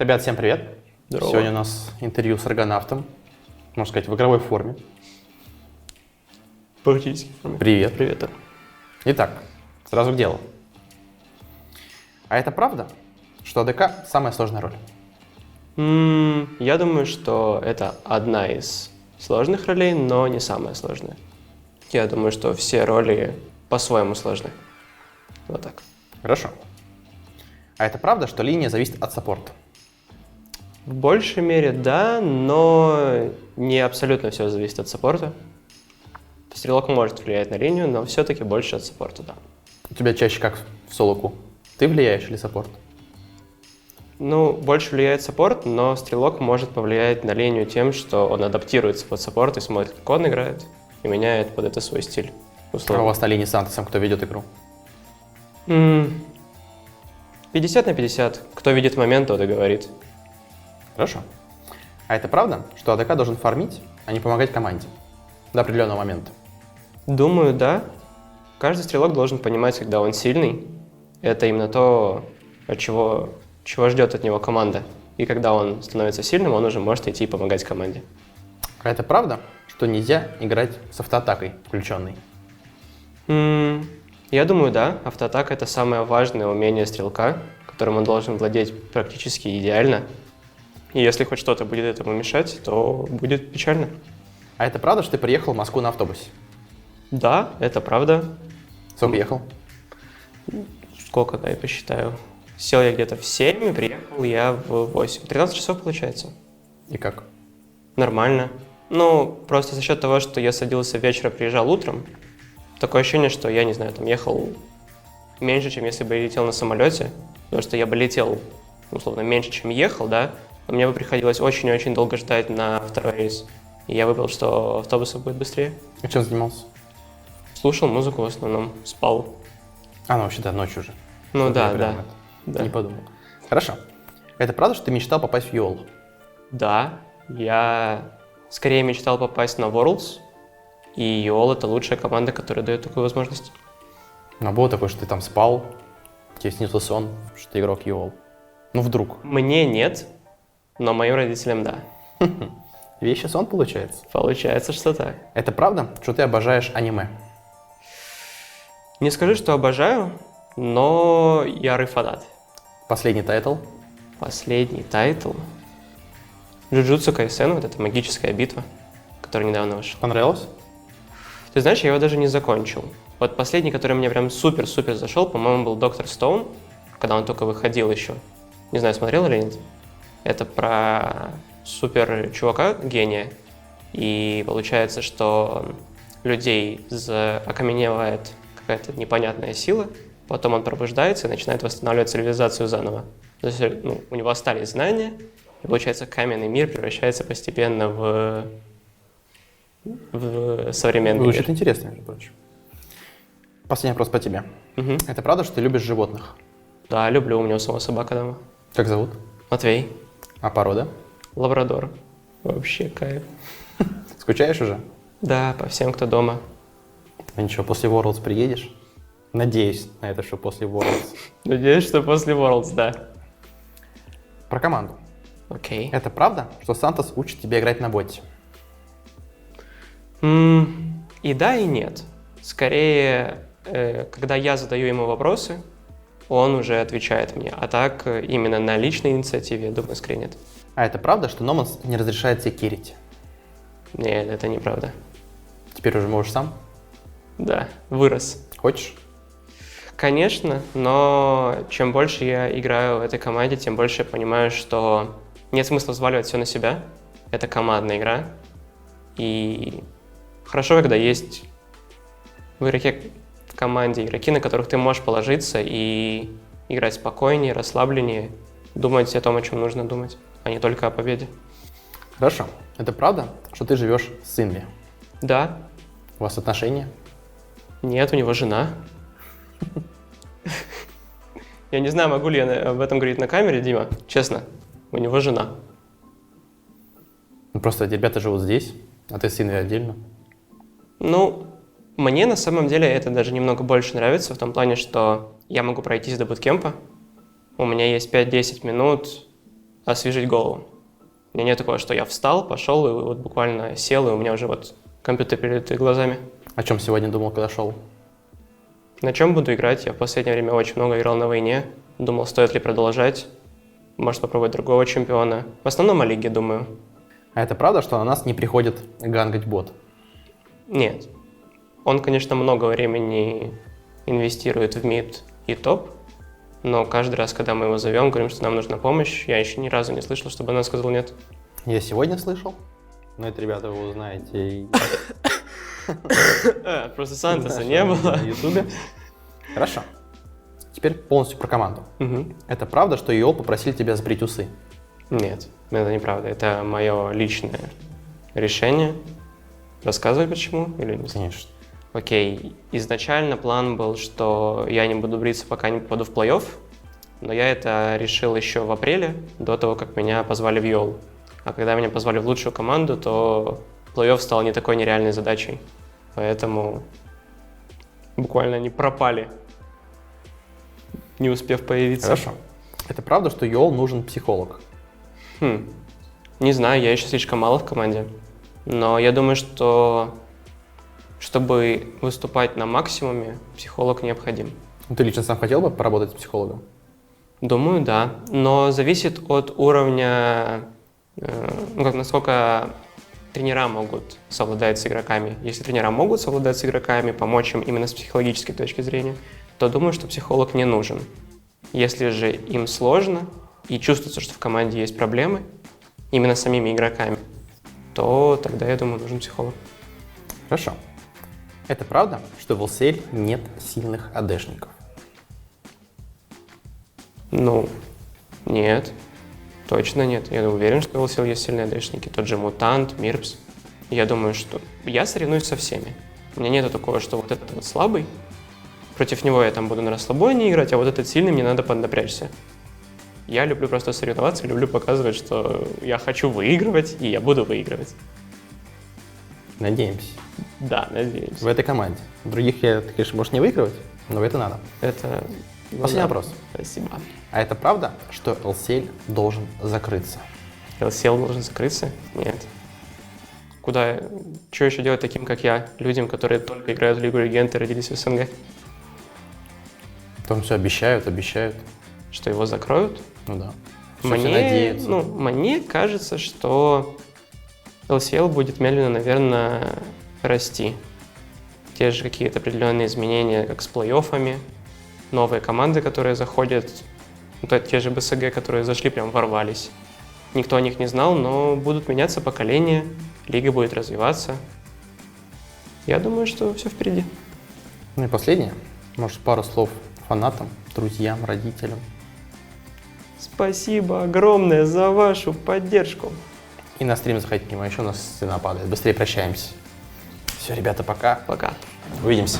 Ребят, всем привет! Здорово. Сегодня у нас интервью с аргонавтом, можно сказать, в игровой форме. Практически. Привет. Привет. Итак, сразу к делу. А это правда, что АДК самая сложная роль? Я думаю, что это одна из сложных ролей, но не самая сложная. Я думаю, что все роли по-своему сложны. Вот так. Хорошо. А это правда, что линия зависит от саппорта? В большей мере, да, но не абсолютно все зависит от саппорта. Стрелок может влиять на линию, но все-таки больше от саппорта, да. У тебя чаще как в солоку? Ты влияешь или саппорт? Ну, больше влияет саппорт, но стрелок может повлиять на линию тем, что он адаптируется под саппорт и смотрит, как он играет, и меняет под это свой стиль. А у Условно. вас на линии с Антосом кто ведет игру? 50 на 50. Кто видит момент, тот и говорит. Хорошо. А это правда, что АДК должен фармить, а не помогать команде до определенного момента? Думаю, да. Каждый стрелок должен понимать, когда он сильный. Это именно то, чего ждет от него команда. И когда он становится сильным, он уже может идти и помогать команде. А это правда, что нельзя играть с автоатакой включенной? Я думаю, да. Автоатака — это самое важное умение стрелка, которым он должен владеть практически идеально. И если хоть что-то будет этому мешать, то будет печально. А это правда, что ты приехал в Москву на автобусе? Да, это правда. Сколько ехал? Сколько, да, я посчитаю. Сел я где-то в 7 и приехал я в 8. 13 часов получается. И как? Нормально. Ну, просто за счет того, что я садился вечером, приезжал утром, такое ощущение, что я, не знаю, там ехал меньше, чем если бы я летел на самолете, потому что я бы летел, условно, меньше, чем ехал, да, но мне бы приходилось очень-очень долго ждать на второй рейс. И я выбрал, что автобусом будет быстрее. А чем занимался? Слушал музыку в основном, спал. А, ну вообще, да, ночью уже. Ну Вот да, я прям да. это Да. Не подумал. Хорошо. Это правда, что ты мечтал попасть в ЮОЛ? Да, я скорее мечтал попасть на Worlds, и EOL — это лучшая команда, которая дает такую возможность. Но было такое, что ты там спал, тебе снился сон, что ты игрок ЮОЛ. Ну вдруг. Мне нет, но моим родителям да. Вещий сон получается. Получается, что так. Это правда, что ты обожаешь аниме? Не скажу, что обожаю, но ярый фанат. Последний тайтл? Последний тайтл. Jujutsu Kaisen, вот эта магическая битва, которая недавно вышла. Понравилось? Ты знаешь, я его даже не закончил. Вот последний, который мне прям супер-супер зашел, по-моему, был Доктор Стоун, когда он только выходил еще. Не знаю, смотрел или нет. Это про супер чувака, гения. И получается, что людей окаменевает какая-то непонятная сила, потом он пробуждается и начинает восстанавливать цивилизацию заново. То есть, у него остались знания, и получается, каменный мир превращается постепенно в современный Звучит мир. интересно, между прочим. Последний вопрос по тебе. Мгм. Это правда, что ты любишь животных? Да, люблю, у него самого собака дома. Как зовут? Матвей, А порода? лабрадор. Вообще кайф. Скучаешь уже? Да, по всем, кто дома. Ну ничего, после Worlds приедешь? Надеюсь на это, что после Worlds. Надеюсь, что после Worlds, да. Про команду. Окей. Это правда, что Сантос учит тебя играть на боте? И да, и нет. Скорее, когда я задаю ему вопросы, он уже отвечает мне. А так, именно на личной инициативе, я думаю, скорее нет. А это правда, что Номанс не разрешает тебе кирить? Нет, это неправда. Теперь уже можешь сам? Да, вырос. Хочешь? Конечно, но чем больше я играю в этой команде, тем больше я понимаю, что нет смысла взваливать все на себя. Это командная игра. И хорошо, когда есть в команде игроки, на которых ты можешь положиться и играть спокойнее, расслабленнее, думать о том, о чем нужно думать, а не только о победе. Хорошо. Это правда, что ты живешь с Инви? Да, У вас отношения? нет, у него жена. Я не знаю, могу ли я об этом говорить на камере, Дима, честно. У него жена. Ну, просто эти ребята живут здесь, а ты с Инви отдельно. Ну, мне на самом деле это даже немного больше нравится в том плане, что я могу пройтись до буткемпа. У меня есть 5-10 минут освежить голову. У меня нет такого, что я встал, пошел, и вот буквально сел, и у меня уже вот компьютер перед глазами. О чем сегодня думал, когда шел? На чем буду играть? Я в последнее время очень много играл на войне. Думал, стоит ли продолжать. Может, попробовать другого чемпиона. В основном о лиге, думаю. А это правда, что на нас не приходит гангать бот? Нет. Он, конечно, много времени инвестирует в мид и топ, но каждый раз, когда мы его зовем, говорим, что нам нужна помощь, я еще ни разу не слышал, чтобы она сказала нет. Я сегодня слышал, но это, ребята, вы узнаете Просто Сантоса не было. на ютубе. Хорошо. Теперь полностью про команду. Мгм. Это правда, что EOL попросили тебя сбрить усы? Нет, это неправда. Это мое личное решение. Рассказывай почему или не? Конечно. Окей, изначально план был, что я не буду бриться, пока не попаду в плей-офф, но я это решил еще в апреле, до того, как меня позвали в EOL. А когда меня позвали в лучшую команду, то плей-офф стал не такой нереальной задачей. Поэтому буквально они пропали, не успев появиться. Хорошо. Это правда, что EOL нужен психолог? Не знаю, я еще слишком мало в команде. Но я думаю, что чтобы выступать на максимуме, психолог необходим. Ты лично сам хотел бы поработать с психологом? Думаю, да. Но зависит от уровня, насколько тренера могут совладать с игроками. Если тренера могут совладать с игроками, помочь им именно с психологической точки зрения, то думаю, что психолог не нужен. Если же им сложно и чувствуется, что в команде есть проблемы, именно с самими игроками, то тогда, я думаю, нужен психолог. Хорошо. Это правда, что в LCL нет сильных АДшников? Ну, нет, точно нет. Я уверен, что в LCL есть сильные АДшники. Тот же Мутант, Мирпс. Я думаю, что я соревнуюсь со всеми. У меня нету такого, что вот этот вот слабый, против него я там буду на расслабоне играть, а вот этот сильный, мне надо поднапрячься. Я люблю просто соревноваться, люблю показывать, что я хочу выигрывать, и я буду выигрывать. Надеемся. Да, надеюсь. В этой команде. Других я, ты, конечно, можешь не выигрывать, но в это надо. Это... Последний вопрос. Спасибо. А это правда, что LCL должен закрыться? LCL должен закрыться? Нет. Куда? Что еще делать таким, как я, людям, которые только играют в Лигу Легенд и родились в СНГ? Там все обещают. Что его закроют? Ну да. Все надеются. Мне кажется, что LCL будет медленно, наверное, расти. Те же какие-то определенные изменения, как с плей-оффами, новые команды, которые заходят, те же БСГ, которые зашли, прям ворвались. Никто о них не знал, но будут меняться поколения, лига будет развиваться. Я думаю, что все впереди. Ну и последнее. Может, пару слов фанатам, друзьям, родителям. Спасибо огромное за вашу поддержку. И на стрим заходите, у нас у нас стена падает. Быстрее прощаемся. Все, ребята, пока. Пока. Увидимся.